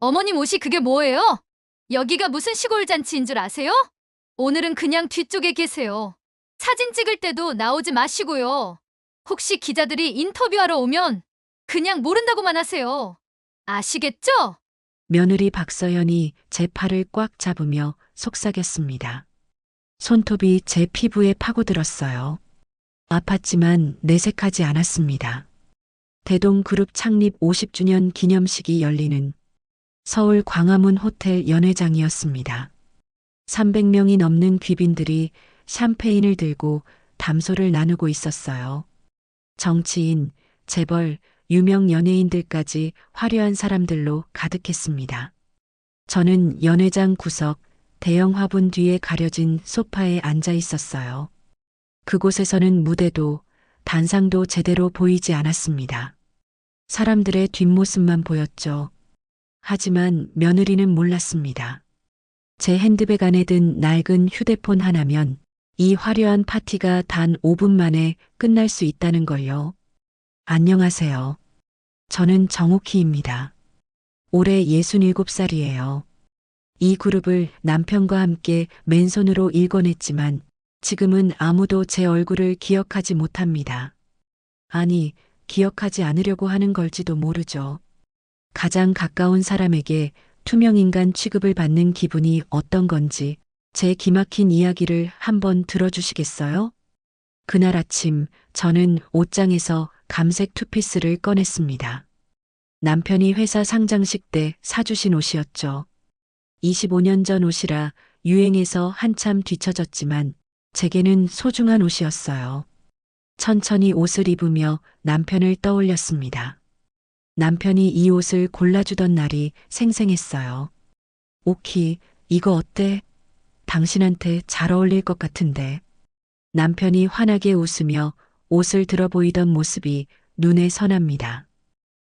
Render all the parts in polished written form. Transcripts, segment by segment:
어머님 옷이 그게 뭐예요? 여기가 무슨 시골 잔치인 줄 아세요? 오늘은 그냥 뒤쪽에 계세요. 사진 찍을 때도 나오지 마시고요. 혹시 기자들이 인터뷰하러 오면 그냥 모른다고만 하세요. 아시겠죠? 며느리 박서연이 제 팔을 꽉 잡으며 속삭였습니다. 손톱이 제 피부에 파고들었어요. 아팠지만 내색하지 않았습니다. 대동그룹 창립 50주년 기념식이 열리는 서울 광화문 호텔 연회장이었습니다. 300명이 넘는 귀빈들이 샴페인을 들고 담소를 나누고 있었어요. 정치인, 재벌, 유명 연예인들까지 화려한 사람들로 가득했습니다. 저는 연회장 구석 대형 화분 뒤에 가려진 소파에 앉아 있었어요. 그곳에서는 무대도 단상도 제대로 보이지 않았습니다. 사람들의 뒷모습만 보였죠. 하지만 며느리는 몰랐습니다. 제 핸드백 안에 든 낡은 휴대폰 하나면 이 화려한 파티가 단 5분 만에 끝날 수 있다는 걸요. 안녕하세요. 저는 정옥희입니다. 올해 67살이에요. 이 그룹을 남편과 함께 맨손으로 일궈냈지만 지금은 아무도 제 얼굴을 기억하지 못합니다. 아니, 기억하지 않으려고 하는 걸지도 모르죠. 가장 가까운 사람에게 투명인간 취급을 받는 기분이 어떤 건지 제 기막힌 이야기를 한번 들어주시겠어요? 그날 아침 저는 옷장에서 감색 투피스를 꺼냈습니다. 남편이 회사 상장식 때 사주신 옷이었죠. 25년 전 옷이라 유행에서 한참 뒤처졌지만 제게는 소중한 옷이었어요. 천천히 옷을 입으며 남편을 떠올렸습니다. 남편이 이 옷을 골라주던 날이 생생했어요. 오키, 이거 어때? 당신한테 잘 어울릴 것 같은데. 남편이 환하게 웃으며 옷을 들어 보이던 모습이 눈에 선합니다.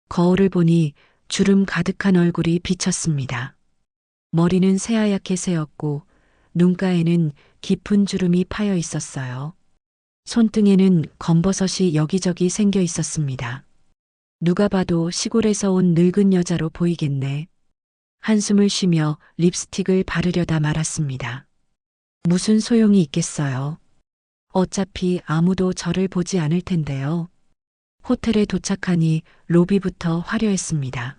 거울을 보니 주름 가득한 얼굴이 비쳤습니다. 머리는 새하얗게 새었고 눈가에는 깊은 주름이 파여 있었어요. 손등에는 검버섯이 여기저기 생겨 있었습니다. 누가 봐도 시골에서 온 늙은 여자로 보이겠네. 한숨을 쉬며 립스틱을 바르려다 말았습니다. 무슨 소용이 있겠어요. 어차피 아무도 저를 보지 않을 텐데요. 호텔에 도착하니 로비부터 화려했습니다.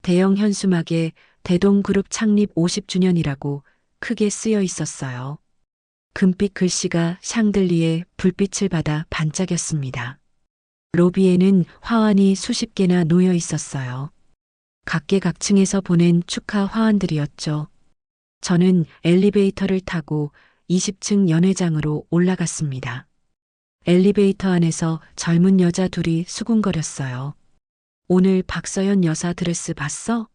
대형 현수막에 대동그룹 창립 50주년이라고 크게 쓰여 있었어요. 금빛 글씨가 샹들리에 불빛을 받아 반짝였습니다. 로비에는 화환이 수십 개나 놓여 있었어요. 각계각층에서 보낸 축하 화환들이었죠. 저는 엘리베이터를 타고 20층 연회장으로 올라갔습니다. 엘리베이터 안에서 젊은 여자 둘이 수군거렸어요. 오늘 박서연 여사 드레스 봤어?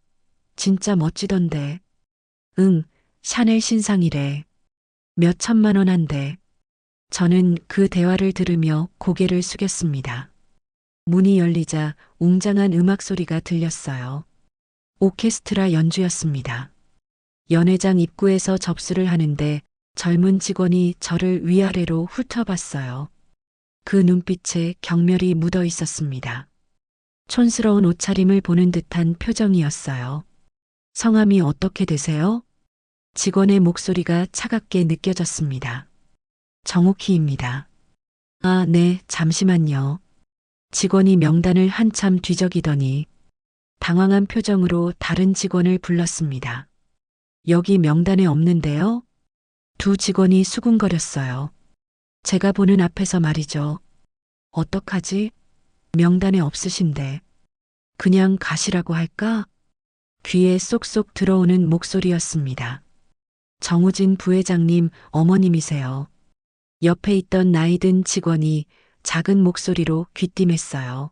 진짜 멋지던데. 응, 샤넬 신상이래. 몇 천만 원 한대. 저는 그 대화를 들으며 고개를 숙였습니다. 문이 열리자 웅장한 음악 소리가 들렸어요. 오케스트라 연주였습니다. 연회장 입구에서 접수를 하는데 젊은 직원이 저를 위아래로 훑어봤어요. 그 눈빛에 경멸이 묻어 있었습니다. 촌스러운 옷차림을 보는 듯한 표정이었어요. 성함이 어떻게 되세요? 직원의 목소리가 차갑게 느껴졌습니다. 정옥희입니다. 아, 네, 잠시만요. 직원이 명단을 한참 뒤적이더니 당황한 표정으로 다른 직원을 불렀습니다. 여기 명단에 없는데요? 두 직원이 수군거렸어요. 제가 보는 앞에서 말이죠. 어떡하지? 명단에 없으신데. 그냥 가시라고 할까? 귀에 쏙쏙 들어오는 목소리였습니다. 정우진 부회장님 어머님이세요. 옆에 있던 나이든 직원이 작은 목소리로 귀띔했어요.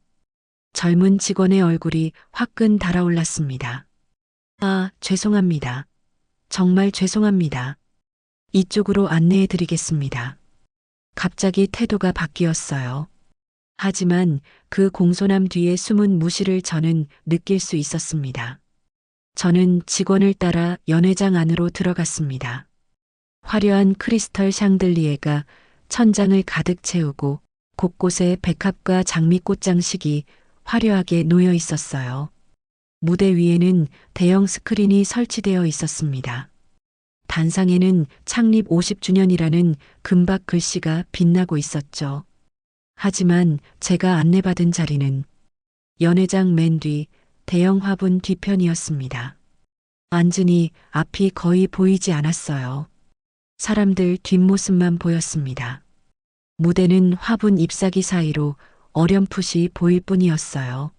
젊은 직원의 얼굴이 화끈 달아올랐습니다. 아, 죄송합니다. 정말 죄송합니다. 이쪽으로 안내해 드리겠습니다. 갑자기 태도가 바뀌었어요. 하지만 그 공손함 뒤에 숨은 무시를 저는 느낄 수 있었습니다. 저는 직원을 따라 연회장 안으로 들어갔습니다. 화려한 크리스털 샹들리에가 천장을 가득 채우고 곳곳에 백합과 장미꽃 장식이 화려하게 놓여 있었어요. 무대 위에는 대형 스크린이 설치되어 있었습니다. 단상에는 창립 50주년이라는 금박 글씨가 빛나고 있었죠. 하지만 제가 안내받은 자리는 연회장 맨 뒤 대형 화분 뒤편이었습니다. 앉으니 앞이 거의 보이지 않았어요. 사람들 뒷모습만 보였습니다. 무대는 화분 잎사귀 사이로 어렴풋이 보일 뿐이었어요.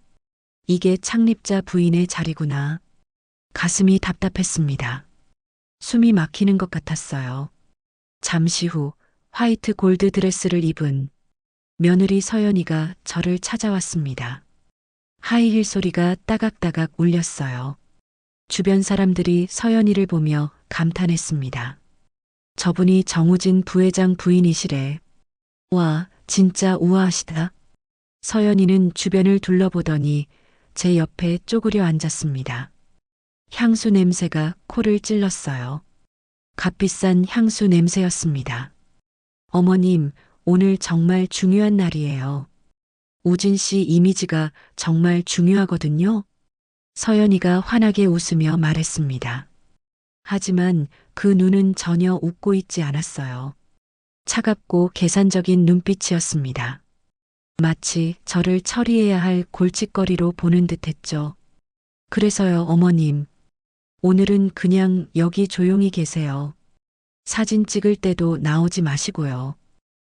이게 창립자 부인의 자리구나. 가슴이 답답했습니다. 숨이 막히는 것 같았어요. 잠시 후 화이트 골드 드레스를 입은 며느리 서연이가 저를 찾아왔습니다. 하이힐 소리가 따각따각 울렸어요. 주변 사람들이 서연이를 보며 감탄했습니다. 저분이 정우진 부회장 부인이시래. 와, 진짜 우아하시다. 서연이는 주변을 둘러보더니 제 옆에 쪼그려 앉았습니다. 향수 냄새가 코를 찔렀어요. 값비싼 향수 냄새였습니다. 어머님, 오늘 정말 중요한 날이에요. 우진 씨 이미지가 정말 중요하거든요. 서연이가 환하게 웃으며 말했습니다. 하지만 그 눈은 전혀 웃고 있지 않았어요. 차갑고 계산적인 눈빛이었습니다. 마치 저를 처리해야 할 골칫거리로 보는 듯했죠. 그래서요, 어머님. 오늘은 그냥 여기 조용히 계세요. 사진 찍을 때도 나오지 마시고요.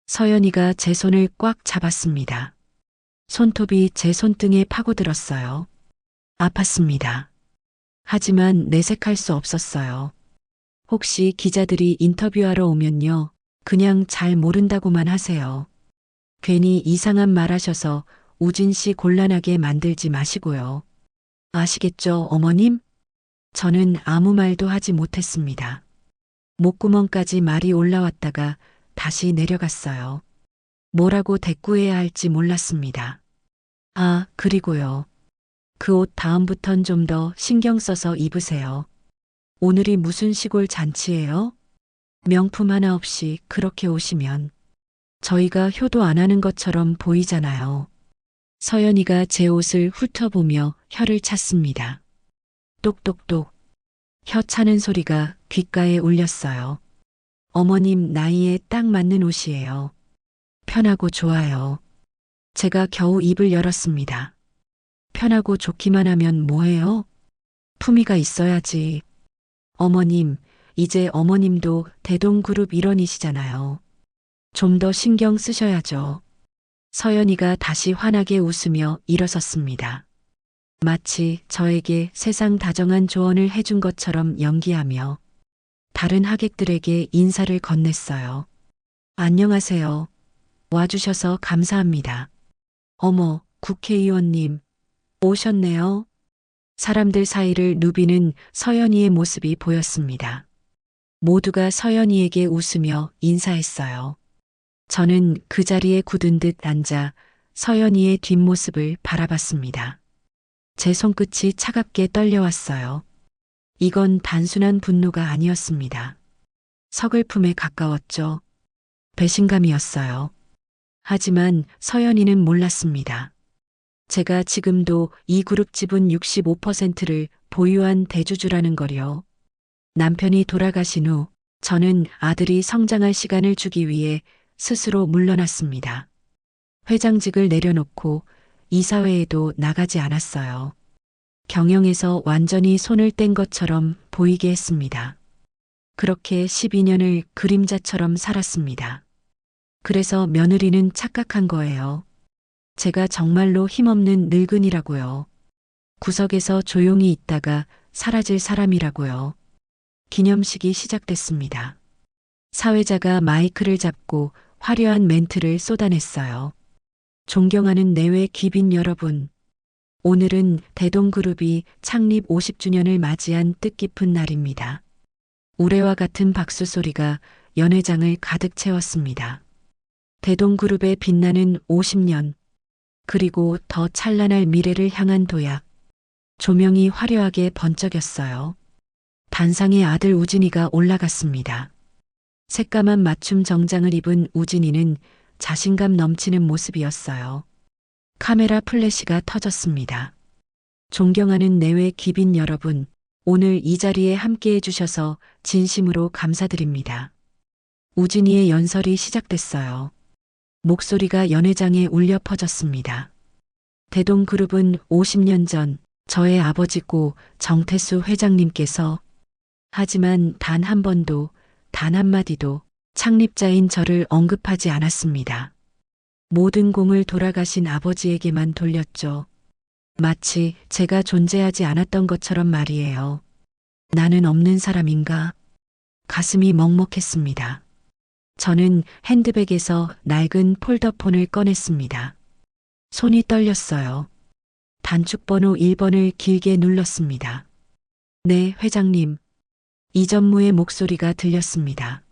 서연이가 제 손을 꽉 잡았습니다. 손톱이 제 손등에 파고들었어요. 아팠습니다. 하지만 내색할 수 없었어요. 혹시 기자들이 인터뷰하러 오면요. 그냥 잘 모른다고만 하세요. 괜히 이상한 말 하셔서 우진 씨 곤란하게 만들지 마시고요. 아시겠죠, 어머님? 저는 아무 말도 하지 못했습니다. 목구멍까지 말이 올라왔다가 다시 내려갔어요. 뭐라고 대꾸해야 할지 몰랐습니다. 아, 그리고요. 그 옷 다음부턴 좀 더 신경 써서 입으세요. 오늘이 무슨 시골 잔치예요? 명품 하나 없이 그렇게 오시면 저희가 효도 안 하는 것처럼 보이잖아요. 서연이가 제 옷을 훑어보며 혀를 찼습니다. 똑똑똑. 혀 차는 소리가 귓가에 울렸어요. 어머님 나이에 딱 맞는 옷이에요. 편하고 좋아요. 제가 겨우 입을 열었습니다. 편하고 좋기만 하면 뭐해요? 품위가 있어야지. 어머님, 이제 어머님도 대동그룹 일원이시잖아요. 좀 더 신경 쓰셔야죠. 서연이가 다시 환하게 웃으며 일어섰습니다. 마치 저에게 세상 다정한 조언을 해준 것처럼 연기하며 다른 하객들에게 인사를 건넸어요. 안녕하세요. 와주셔서 감사합니다. 어머, 국회의원님, 오셨네요. 사람들 사이를 누비는 서연이의 모습이 보였습니다. 모두가 서연이에게 웃으며 인사했어요. 저는 그 자리에 굳은 듯 앉아 서연이의 뒷모습을 바라봤습니다. 제 손끝이 차갑게 떨려왔어요. 이건 단순한 분노가 아니었습니다. 서글픔에 가까웠죠. 배신감이었어요. 하지만 서연이는 몰랐습니다. 제가 지금도 이 그룹 지분 65%를 보유한 대주주라는 걸요. 남편이 돌아가신 후 저는 아들이 성장할 시간을 주기 위해 스스로 물러났습니다. 회장직을 내려놓고 이사회에도 나가지 않았어요. 경영에서 완전히 손을 뗀 것처럼 보이게 했습니다. 그렇게 12년을 그림자처럼 살았습니다. 그래서 며느리는 착각한 거예요. 제가 정말로 힘없는 늙은이라고요. 구석에서 조용히 있다가 사라질 사람이라고요. 기념식이 시작됐습니다. 사회자가 마이크를 잡고 화려한 멘트를 쏟아냈어요. 존경하는 내외 귀빈 여러분. 오늘은 대동그룹이 창립 50주년을 맞이한 뜻깊은 날입니다. 우레와 같은 박수 소리가 연회장을 가득 채웠습니다. 대동그룹의 빛나는 50년, 그리고 더 찬란할 미래를 향한 도약. 조명이 화려하게 번쩍였어요. 단상에 아들 우진이가 올라갔습니다. 새까만 맞춤 정장을 입은 우진이는 자신감 넘치는 모습이었어요. 카메라 플래시가 터졌습니다. 존경하는 내외 귀빈 여러분, 오늘 이 자리에 함께 해주셔서 진심으로 감사드립니다. 우진이의 연설이 시작됐어요. 목소리가 연회장에 울려 퍼졌습니다. 대동그룹은 50년 전 저의 아버지고 정태수 회장님께서 하지만 단 한 번도, 단 한마디도 창립자인 저를 언급하지 않았습니다. 모든 공을 돌아가신 아버지에게만 돌렸죠. 마치 제가 존재하지 않았던 것처럼 말이에요. 나는 없는 사람인가? 가슴이 먹먹했습니다. 저는 핸드백에서 낡은 폴더폰을 꺼냈습니다. 손이 떨렸어요. 단축번호 1번을 길게 눌렀습니다. 네, 회장님. 이전무의 목소리가 들렸습니다.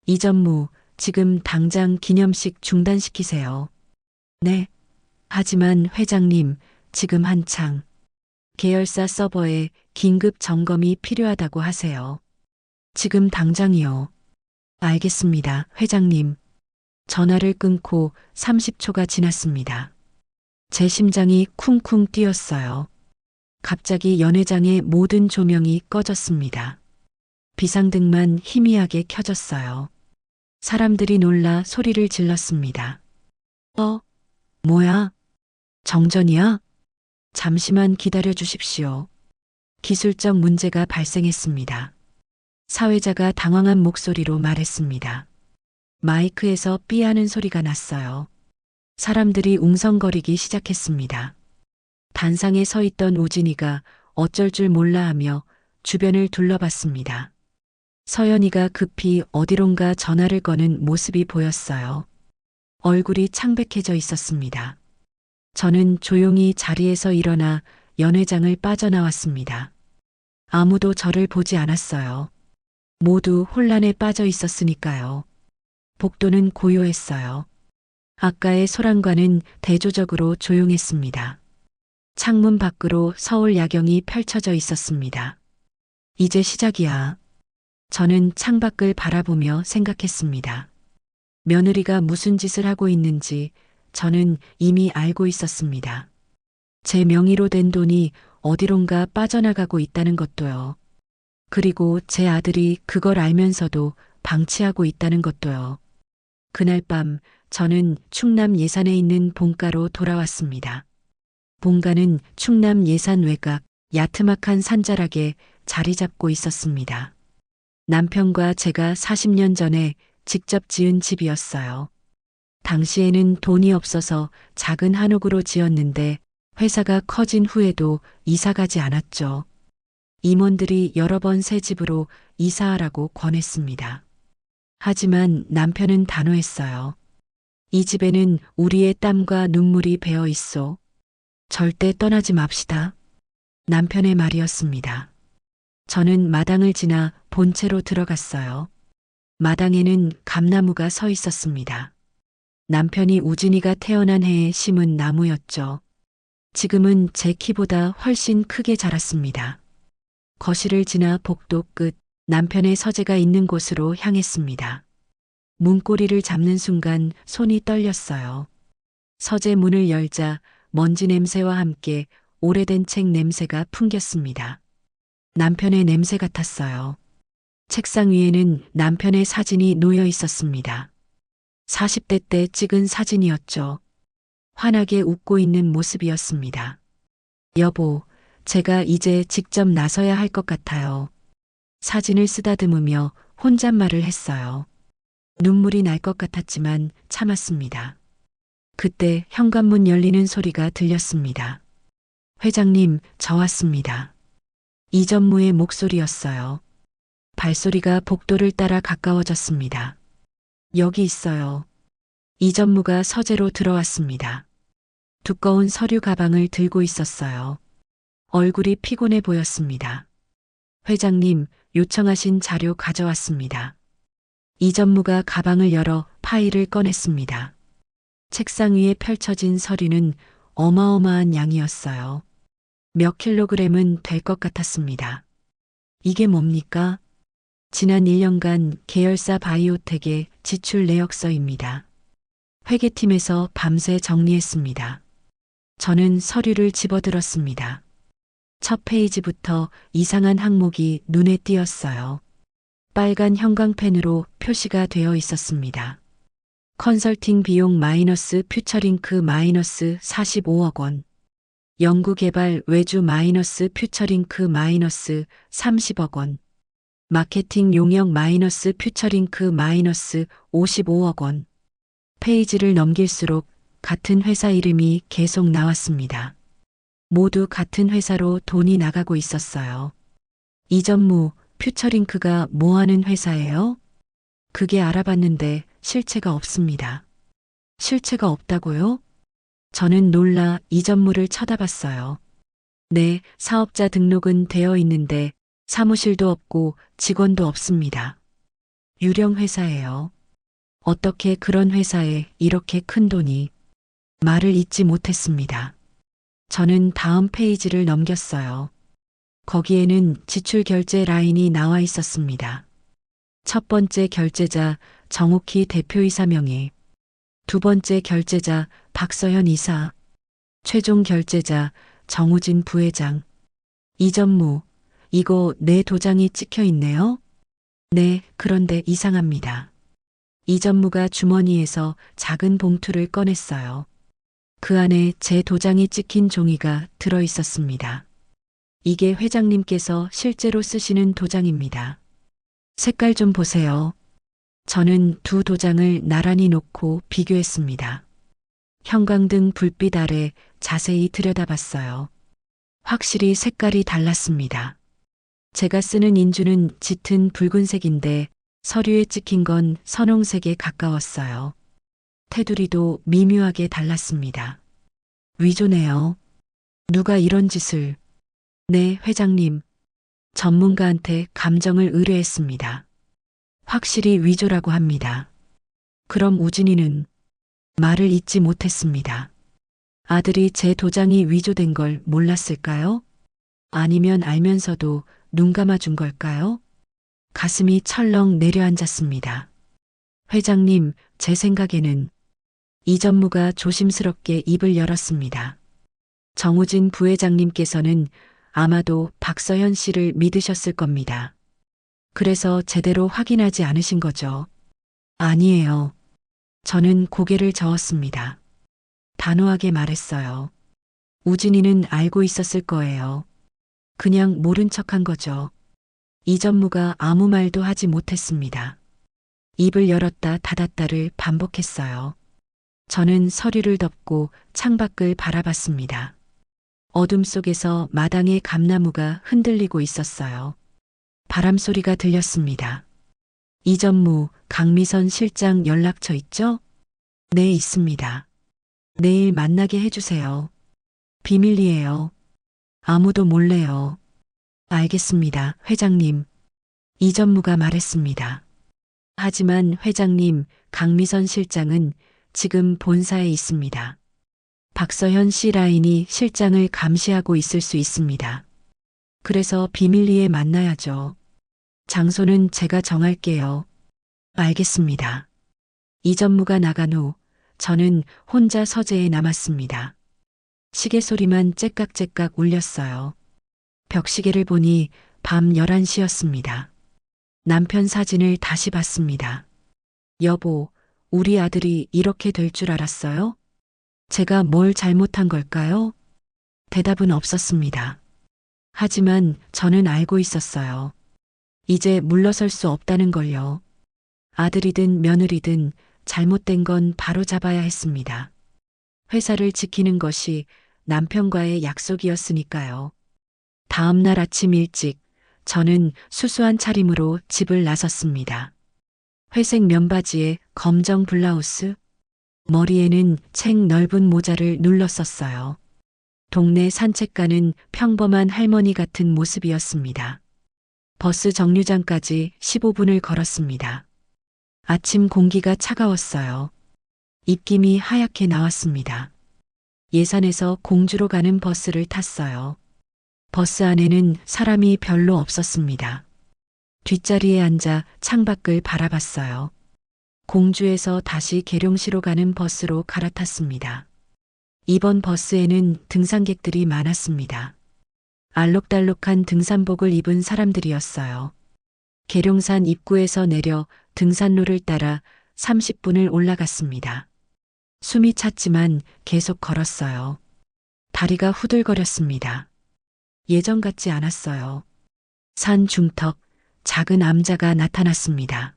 이전무, 지금 당장 기념식 중단시키세요. 네. 하지만 회장님, 지금 한창 계열사 서버에 긴급 점검이 필요하다고 하세요. 지금 당장이요. 알겠습니다, 회장님. 전화를 끊고 30초가 지났습니다. 제 심장이 쿵쿵 뛰었어요. 갑자기 연회장의 모든 조명이 꺼졌습니다. 비상등만 희미하게 켜졌어요. 사람들이 놀라 소리를 질렀습니다. 뭐야? 정전이야? 잠시만 기다려 주십시오. 기술적 문제가 발생했습니다. 사회자가 당황한 목소리로 말했습니다. 마이크에서 삐하는 소리가 났어요. 사람들이 웅성거리기 시작했습니다. 단상에 서 있던 우진이가 어쩔 줄 몰라 하며 주변을 둘러봤습니다. 서연이가 급히 어디론가 전화를 거는 모습이 보였어요. 얼굴이 창백해져 있었습니다. 저는 조용히 자리에서 일어나 연회장을 빠져나왔습니다. 아무도 저를 보지 않았어요. 모두 혼란에 빠져 있었으니까요. 복도는 고요했어요. 아까의 소란과는 대조적으로 조용했습니다. 창문 밖으로 서울 야경이 펼쳐져 있었습니다. 이제 시작이야. 저는 창밖을 바라보며 생각했습니다. 며느리가 무슨 짓을 하고 있는지 저는 이미 알고 있었습니다. 제 명의로 된 돈이 어디론가 빠져나가고 있다는 것도요. 그리고 제 아들이 그걸 알면서도 방치하고 있다는 것도요. 그날 밤 저는 충남 예산에 있는 본가로 돌아왔습니다. 본가는 충남 예산 외곽 야트막한 산자락에 자리 잡고 있었습니다. 남편과 제가 40년 전에 직접 지은 집이었어요. 당시에는 돈이 없어서 작은 한옥으로 지었는데 회사가 커진 후에도 이사 가지 않았죠. 임원들이 여러 번 새 집으로 이사하라고 권했습니다. 하지만 남편은 단호했어요. 이 집에는 우리의 땀과 눈물이 배어 있어. 절대 떠나지 맙시다. 남편의 말이었습니다. 저는 마당을 지나 본체로 들어갔어요. 마당에는 감나무가 서 있었습니다. 남편이 우진이가 태어난 해에 심은 나무였죠. 지금은 제 키보다 훨씬 크게 자랐습니다. 거실을 지나 복도 끝 남편의 서재가 있는 곳으로 향했습니다. 문고리를 잡는 순간 손이 떨렸어요. 서재 문을 열자 먼지 냄새와 함께 오래된 책 냄새가 풍겼습니다. 남편의 냄새 같았어요. 책상 위에는 남편의 사진이 놓여 있었습니다. 40대 때 찍은 사진이었죠. 환하게 웃고 있는 모습이었습니다. 여보, 제가 이제 직접 나서야 할 것 같아요. 사진을 쓰다듬으며 혼잣말을 했어요. 눈물이 날 것 같았지만 참았습니다. 그때 현관문 열리는 소리가 들렸습니다. 회장님, 저 왔습니다. 이전무의 목소리였어요. 발소리가 복도를 따라 가까워졌습니다. 여기 있어요. 이전무가 서재로 들어왔습니다. 두꺼운 서류 가방을 들고 있었어요. 얼굴이 피곤해 보였습니다. 회장님, 요청하신 자료 가져왔습니다. 이전무가 가방을 열어 파일을 꺼냈습니다. 책상 위에 펼쳐진 서류는 어마어마한 양이었어요. 몇 킬로그램은 될 것 같았습니다. 이게 뭡니까? 지난 1년간 계열사 바이오텍의 지출 내역서입니다. 회계팀에서 밤새 정리했습니다. 저는 서류를 집어들었습니다. 첫 페이지부터 이상한 항목이 눈에 띄었어요. 빨간 형광펜으로 표시가 되어 있었습니다. 컨설팅 비용 마이너스 퓨처링크 마이너스 45억 원. 연구개발 외주 마이너스 퓨처링크 마이너스 30억 원. 마케팅 용역 마이너스 퓨처링크 마이너스 55억 원. 페이지를 넘길수록 같은 회사 이름이 계속 나왔습니다. 모두 같은 회사로 돈이 나가고 있었어요. 이전무, 퓨처링크가 뭐 하는 회사예요? 그게 알아봤는데 실체가 없습니다. 실체가 없다고요? 저는 놀라 이전무를 쳐다봤어요. 네, 사업자 등록은 되어 있는데 사무실도 없고 직원도 없습니다. 유령 회사예요. 어떻게 그런 회사에 이렇게 큰 돈이? 말을 잇지 못했습니다. 저는 다음 페이지를 넘겼어요. 거기에는 지출 결제 라인이 나와 있었습니다. 첫 번째 결제자 정옥희 대표이사 명의, 두 번째 결제자 박서현 이사, 최종 결제자 정우진 부회장, 이전무, 이거 내 도장이 찍혀 있네요? 네, 그런데 이상합니다. 이전무가 주머니에서 작은 봉투를 꺼냈어요. 그 안에 제 도장이 찍힌 종이가 들어 있었습니다. 이게 회장님께서 실제로 쓰시는 도장입니다. 색깔 좀 보세요. 저는 두 도장을 나란히 놓고 비교했습니다. 형광등 불빛 아래 자세히 들여다봤어요. 확실히 색깔이 달랐습니다. 제가 쓰는 인주는 짙은 붉은색인데 서류에 찍힌 건 선홍색에 가까웠어요. 테두리도 미묘하게 달랐습니다. 위조네요. 누가 이런 짓을? 네, 회장님. 전문가한테 감정을 의뢰했습니다. 확실히 위조라고 합니다. 그럼 우진이는? 말을 잇지 못했습니다. 아들이 제 도장이 위조된 걸 몰랐을까요? 아니면 알면서도 눈 감아준 걸까요? 가슴이 철렁 내려앉았습니다. 회장님, 제 생각에는 이전무가 조심스럽게 입을 열었습니다. 정우진 부회장님께서는 아마도 박서현 씨를 믿으셨을 겁니다. 그래서 제대로 확인하지 않으신 거죠. 아니에요. 저는 고개를 저었습니다. 단호하게 말했어요. 우진이는 알고 있었을 거예요. 그냥 모른 척한 거죠. 이전무가 아무 말도 하지 못했습니다. 입을 열었다 닫았다를 반복했어요. 저는 서류를 덮고 창밖을 바라봤습니다. 어둠 속에서 마당의 감나무가 흔들리고 있었어요. 바람 소리가 들렸습니다. 이전무, 강미선 실장 연락처 있죠? 네, 있습니다. 내일 만나게 해주세요. 비밀이에요. 아무도 몰래요. 알겠습니다, 회장님. 이전무가 말했습니다. 하지만 회장님, 강미선 실장은 지금 본사에 있습니다. 박서현 씨 라인이 실장을 감시하고 있을 수 있습니다. 그래서 비밀리에 만나야죠. 장소는 제가 정할게요. 알겠습니다. 이전무가 나간 후 저는 혼자 서재에 남았습니다. 시계 소리만 째깍째깍 울렸어요. 벽시계를 보니 밤 11시였습니다. 남편 사진을 다시 봤습니다. 여보, 우리 아들이 이렇게 될 줄 알았어요? 제가 뭘 잘못한 걸까요? 대답은 없었습니다. 하지만 저는 알고 있었어요. 이제 물러설 수 없다는 걸요. 아들이든 며느리든 잘못된 건 바로 잡아야 했습니다. 회사를 지키는 것이 남편과의 약속이었으니까요. 다음 날 아침 일찍 저는 수수한 차림으로 집을 나섰습니다. 회색 면바지에 검정 블라우스, 머리에는 책 넓은 모자를 눌렀었어요. 동네 산책 가는 평범한 할머니 같은 모습이었습니다. 버스 정류장까지 15분을 걸었습니다. 아침 공기가 차가웠어요. 입김이 하얗게 나왔습니다. 예산에서 공주로 가는 버스를 탔어요. 버스 안에는 사람이 별로 없었습니다. 뒷자리에 앉아 창밖을 바라봤어요. 공주에서 다시 계룡시로 가는 버스로 갈아탔습니다. 이번 버스에는 등산객들이 많았습니다. 알록달록한 등산복을 입은 사람들이었어요. 계룡산 입구에서 내려 등산로를 따라 30분을 올라갔습니다. 숨이 찼지만 계속 걸었어요. 다리가 후들거렸습니다. 예전 같지 않았어요. 산 중턱 작은 암자가 나타났습니다.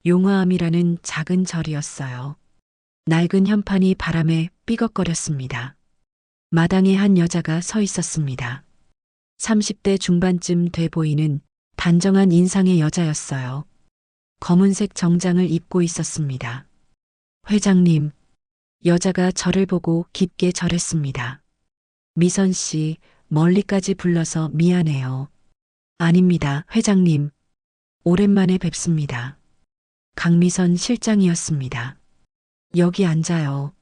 용화암이라는 작은 절이었어요. 낡은 현판이 바람에 삐걱거렸습니다. 마당에 한 여자가 서 있었습니다. 30대 중반쯤 돼 보이는 단정한 인상의 여자였어요. 검은색 정장을 입고 있었습니다. 회장님, 여자가 저를 보고 깊게 절했습니다. 미선 씨, 멀리까지 불러서 미안해요. 아닙니다, 회장님. 오랜만에 뵙습니다. 강미선 실장이었습니다. 여기 앉아요.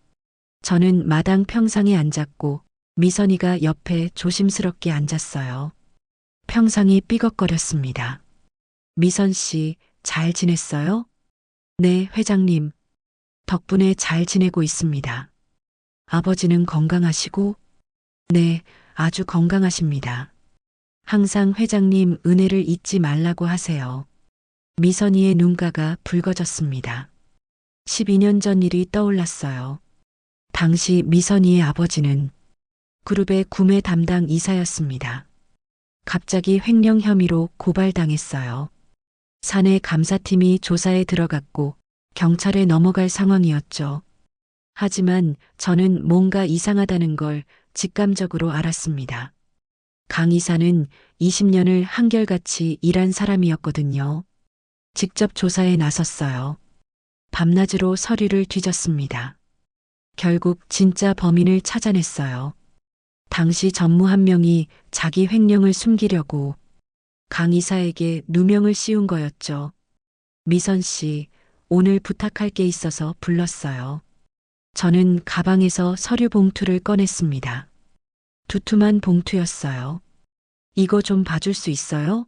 저는 마당 평상에 앉았고 미선이가 옆에 조심스럽게 앉았어요. 평상이 삐걱거렸습니다. 미선 씨, 잘 지냈어요? 네, 회장님. 덕분에 잘 지내고 있습니다. 아버지는 건강하시고? 네, 아주 건강하십니다. 항상 회장님 은혜를 잊지 말라고 하세요. 미선이의 눈가가 붉어졌습니다. 12년 전 일이 떠올랐어요. 당시 미선이의 아버지는 그룹의 구매 담당 이사였습니다. 갑자기 횡령 혐의로 고발당했어요. 사내 감사팀이 조사에 들어갔고 경찰에 넘어갈 상황이었죠. 하지만 저는 뭔가 이상하다는 걸 직감적으로 알았습니다. 강 이사는 20년을 한결같이 일한 사람이었거든요. 직접 조사에 나섰어요. 밤낮으로 서류를 뒤졌습니다. 결국 진짜 범인을 찾아냈어요. 당시 전무 한 명이 자기 횡령을 숨기려고 강 이사에게 누명을 씌운 거였죠. 미선 씨, 오늘 부탁할 게 있어서 불렀어요. 저는 가방에서 서류 봉투를 꺼냈습니다. 두툼한 봉투였어요. 이거 좀 봐줄 수 있어요?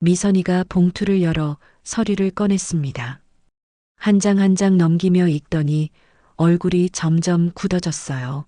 미선이가 봉투를 열어 서류를 꺼냈습니다. 한 장 한 장 넘기며 읽더니 얼굴이 점점 굳어졌어요.